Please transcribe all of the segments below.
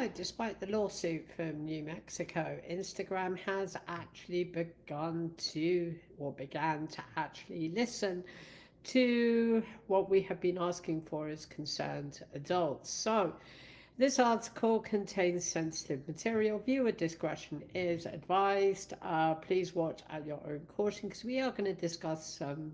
know, despite the lawsuit from New Mexico, Instagram has actually began to actually listen to what we have been asking for as concerned adults. So, this article contains sensitive material. Viewer discretion is advised. Please watch at your own caution because we are going to discuss some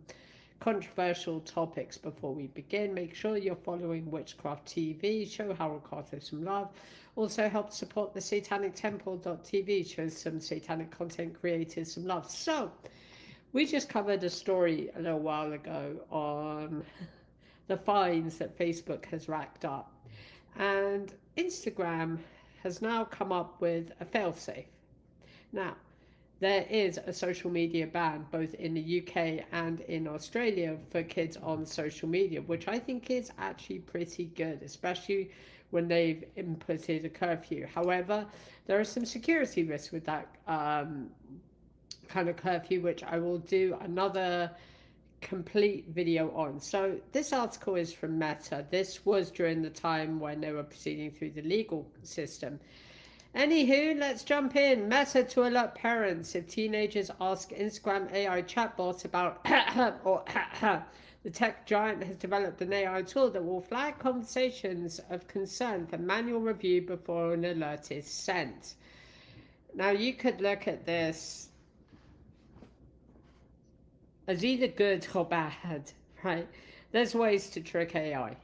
controversial topics before we begin. Make sure you're following Witchcraft TV. Show Harold Carter some love. Also help support the Satanic Temple.tv. Show some satanic content creators some love. So, we just covered a story a little while ago on the fines that Facebook has racked up. And Instagram has now come up with a failsafe. Now, there is a social media ban both in the UK and in Australia for kids on social media, which I think is actually pretty good, especially when they've inputted a curfew. However, there are some security risks with that kind of curfew, which I will do another complete video on. So this article is from Meta. This was during the time when they were proceeding through the legal system. Anywho, let's jump in. Meta to alert parents if teenagers ask Instagram AI chatbot about or the tech giant has developed an AI tool that will flag conversations of concern for manual review before an alert is sent. Now you could look at this as either good or bad, right? There's ways to trick AI.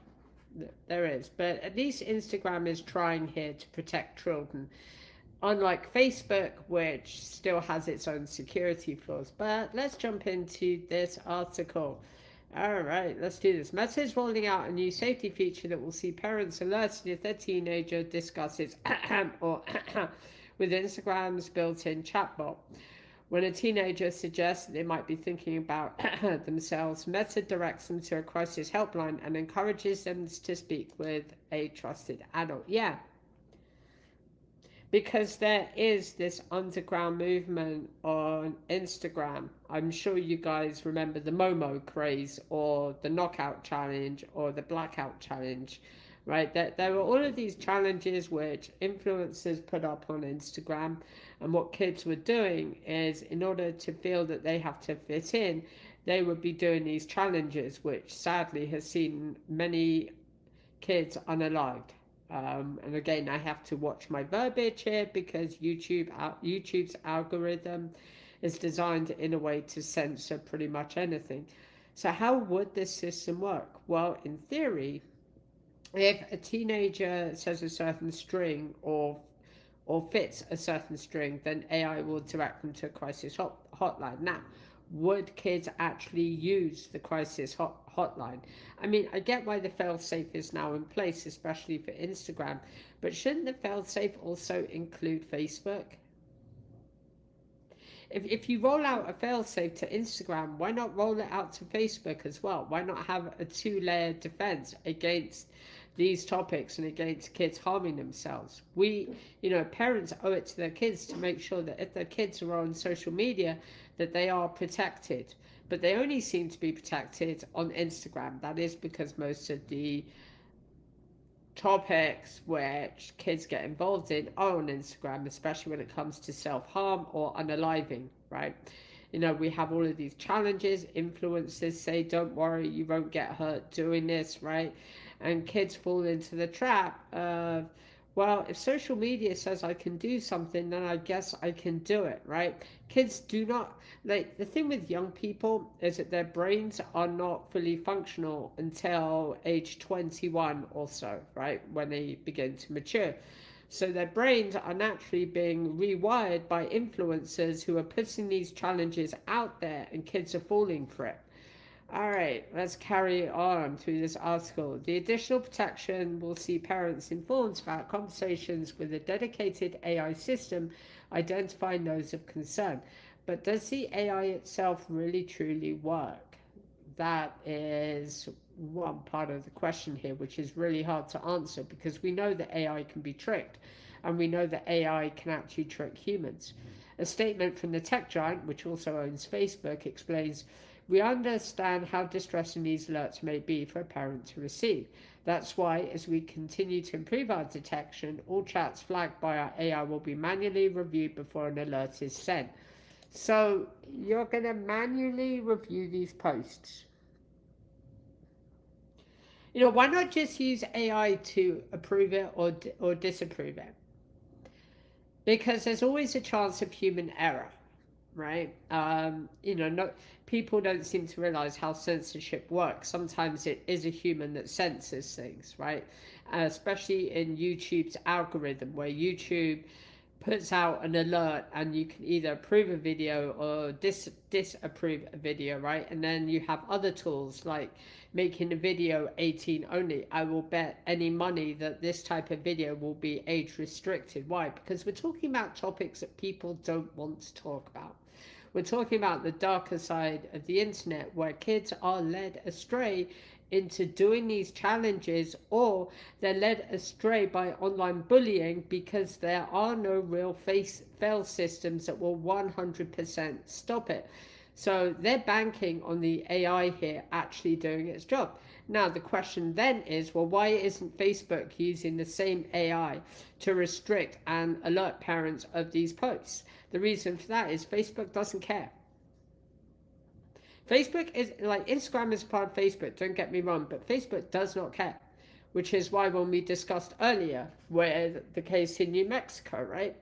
There is, but at least Instagram is trying here to protect children, unlike Facebook, which still has its own security flaws. But let's jump into this article. All right, let's do this. Meta is rolling out a new safety feature that will see parents alerted if their teenager discusses or with Instagram's built-in chatbot. When a teenager suggests that they might be thinking about themselves, Meta directs them to a crisis helpline and encourages them to speak with a trusted adult. Yeah, because there is this underground movement on Instagram. I'm sure you guys remember the Momo craze or the knockout challenge or the blackout challenge, right? There were all of these challenges which influencers put up on Instagram, and what kids were doing is, in order to feel that they have to fit in, they would be doing these challenges, which sadly has seen many kids unalived. And again, I have to watch my verbiage here because YouTube's algorithm is designed in a way to censor pretty much anything. So how would this system work? Well, in theory, if a teenager says a certain string or fits a certain string, then AI will direct them to a crisis hotline. Now, would kids actually use the crisis hotline? I mean, I get why the failsafe is now in place, especially for Instagram, but shouldn't the failsafe also include Facebook? If you roll out a failsafe to Instagram, why not roll it out to Facebook as well? Why not have a two-layer defense against these topics and against kids harming themselves? Parents owe it to their kids to make sure that if their kids are on social media, that they are protected. But they only seem to be protected on Instagram. That is because most of the topics which kids get involved in are on Instagram, especially when it comes to self-harm or unaliving, right? We have all of these challenges. Influencers say, don't worry, you won't get hurt doing this, right? And kids fall into the trap of, well, if social media says I can do something, then I guess I can do it, right? Kids do not, like, the thing with young people is that their brains are not fully functional until age 21 or so, right? When they begin to mature. So their brains are naturally being rewired by influencers who are putting these challenges out there, and kids are falling for it. All right, let's carry on through this article. The additional protection will see parents informed about conversations with a dedicated AI system, identifying those of concern. But does the AI itself really truly work? That is one part of the question here, which is really hard to answer because we know that AI can be tricked, and we know that AI can actually trick humans. A statement from the tech giant, which also owns Facebook, explains, We understand how distressing these alerts may be for a parent to receive. That's why, as we continue to improve our detection, all chats flagged by our AI will be manually reviewed before an alert is sent. So you're going to manually review these posts. Why not just use AI to approve it or disapprove it? Because there's always a chance of human error, right? People don't seem to realize how censorship works. Sometimes it is a human that censors things, right? Especially in YouTube's algorithm, where YouTube puts out an alert and you can either approve a video or disapprove a video, right? And then you have other tools like making a video 18 only. I will bet any money that this type of video will be age restricted. Why? Because we're talking about topics that people don't want to talk about. We're talking about the darker side of the internet, where kids are led astray into doing these challenges, or they're led astray by online bullying because there are no real fail systems that will 100% stop it. So they're banking on the AI here actually doing its job. Now the question then is, well, why isn't Facebook using the same AI to restrict and alert parents of these posts? The reason for that is Facebook doesn't care. Facebook is like, Instagram is part of Facebook, don't get me wrong, but Facebook does not care. Which is why when we discussed earlier, where the case in New Mexico, right?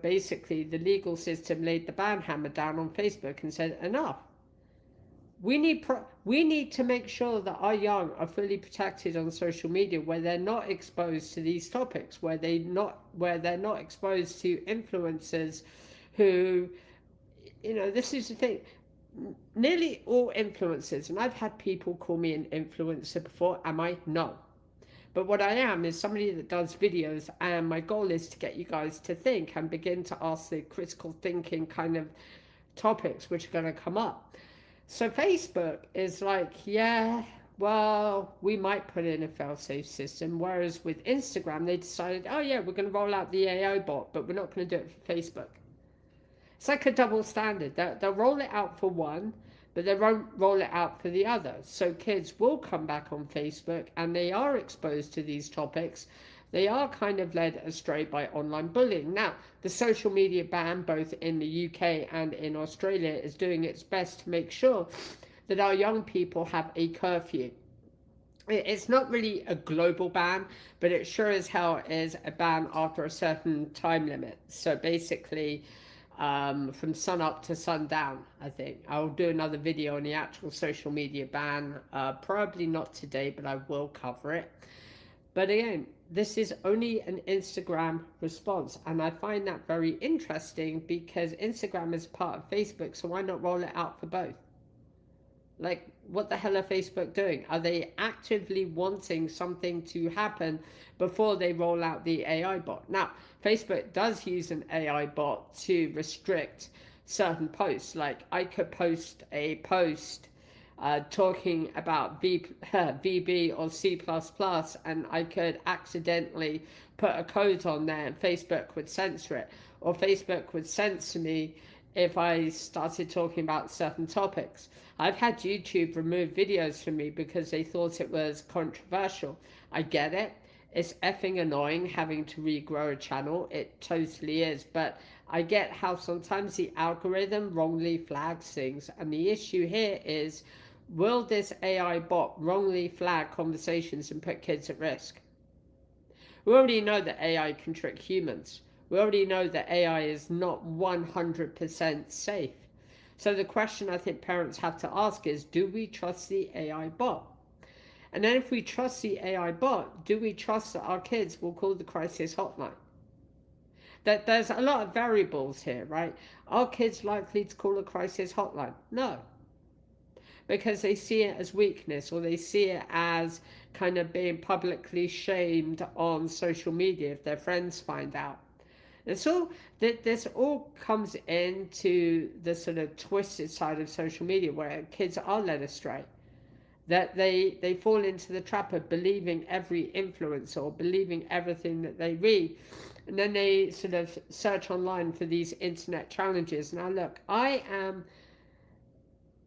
Basically the legal system laid the ban hammer down on Facebook and said, enough. We need to make sure that our young are fully protected on social media, where they're not exposed to these topics, where they're not exposed to influencers who, this is the thing. Nearly all influencers, and I've had people call me an influencer before. Am I? No. But what I am is somebody that does videos, and my goal is to get you guys to think and begin to ask the critical thinking kind of topics which are going to come up. So Facebook is like, yeah, well, we might put in a fail-safe system. Whereas with Instagram, they decided, oh yeah, we're going to roll out the AI bot, but we're not going to do it for Facebook. It's like a double standard. They'll roll it out for one, but they won't roll it out for the other. So kids will come back on Facebook and they are exposed to these topics. They are kind of led astray by online bullying. Now, the social media ban, both in the UK and in Australia, is doing its best to make sure that our young people have a curfew. It's not really a global ban, but it sure as hell is a ban after a certain time limit. So basically, from sun up to sundown, I think. I'll do another video on the actual social media ban, probably not today, but I will cover it. But again, this is only an Instagram response, and I find that very interesting because Instagram is part of Facebook, so why not roll it out for both? Like, what the hell are Facebook doing? Are they actively wanting something to happen before they roll out the AI bot? Now, Facebook does use an AI bot to restrict certain posts. Like, I could post a post talking about VB or C++, and I could accidentally put a code on there and Facebook would censor it. Or Facebook would censor me if I started talking about certain topics. I've had YouTube remove videos from me because they thought it was controversial. I get it. It's effing annoying having to regrow a channel. It totally is. But I get how sometimes the algorithm wrongly flags things. And the issue here is, will this AI bot wrongly flag conversations and put kids at risk? We already know that AI can trick humans. We already know that AI is not 100% safe. So the question I think parents have to ask is, do we trust the AI bot? And then if we trust the AI bot, do we trust that our kids will call the crisis hotline? That there's a lot of variables here, right? Are kids likely to call a crisis hotline? No. Because they see it as weakness, or they see it as kind of being publicly shamed on social media if their friends find out. And so this all comes into the sort of twisted side of social media, where kids are led astray. That they fall into the trap of believing every influencer or believing everything that they read. And then they sort of search online for these internet challenges. Now look, I am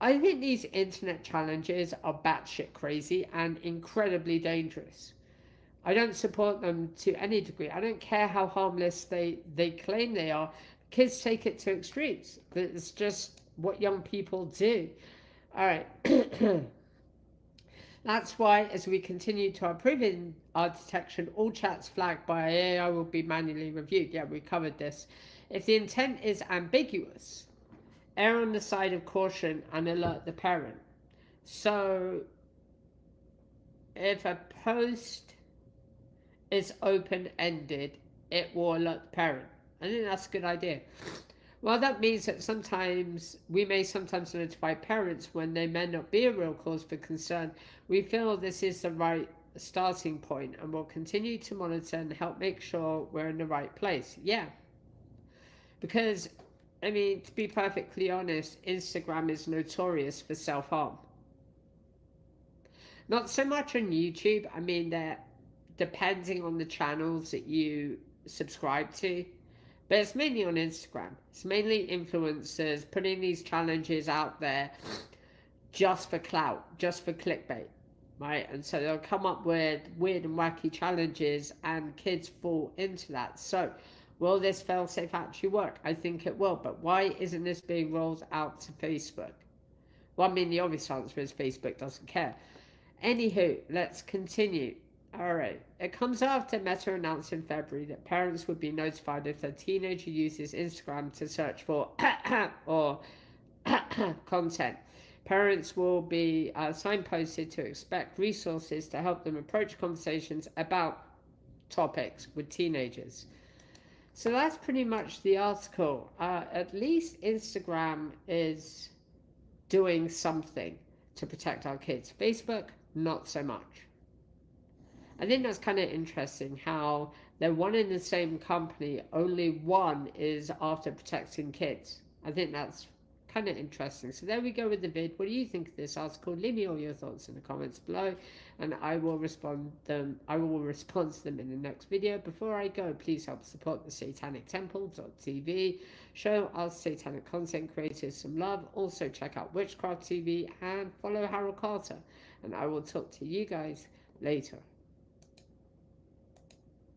I think these internet challenges are batshit crazy and incredibly dangerous. I don't support them to any degree. I don't care how harmless they claim they are. Kids take it to extremes. It's just what young people do. All right. That's why, as we continue to improve in our detection, all chats flagged by AI will be manually reviewed. Yeah, we covered this. If the intent is ambiguous, err on the side of caution and alert the parent. So, if a post is open ended, it will alert the parent. I think that's a good idea. Well, that means that we may sometimes notify parents when there may not be a real cause for concern. We feel this is the right starting point and will continue to monitor and help make sure we're in the right place. Yeah, because, I mean, to be perfectly honest, Instagram is notorious for self harm. Not so much on YouTube. I mean, they're depending on the channels that you subscribe to. But it's mainly on Instagram. It's mainly influencers putting these challenges out there just for clout, just for clickbait, right? And so they'll come up with weird and wacky challenges, and kids fall into that. So, will this failsafe actually work? I think it will. But why isn't this being rolled out to Facebook? Well, I mean, the obvious answer is Facebook doesn't care. Anywho, let's continue. Alright, it comes after Meta announced in February that parents would be notified if their teenager uses Instagram to search for or content. Parents will be signposted to expect resources to help them approach conversations about topics with teenagers. So that's pretty much the article. At least Instagram is doing something to protect our kids. Facebook, not so much. I think that's kind of interesting how they're one in the same company, only one is after protecting kids. I think that's kind of interesting. So there we go with the vid. What do you think of this article? Leave me all your thoughts in the comments below, and I will respond to them in the next video. Before I go, please help support the Satanic Temple.tv. Show our satanic content creators some love. Also check out Witchcraft TV and follow Harold Carter. And I will talk to you guys later.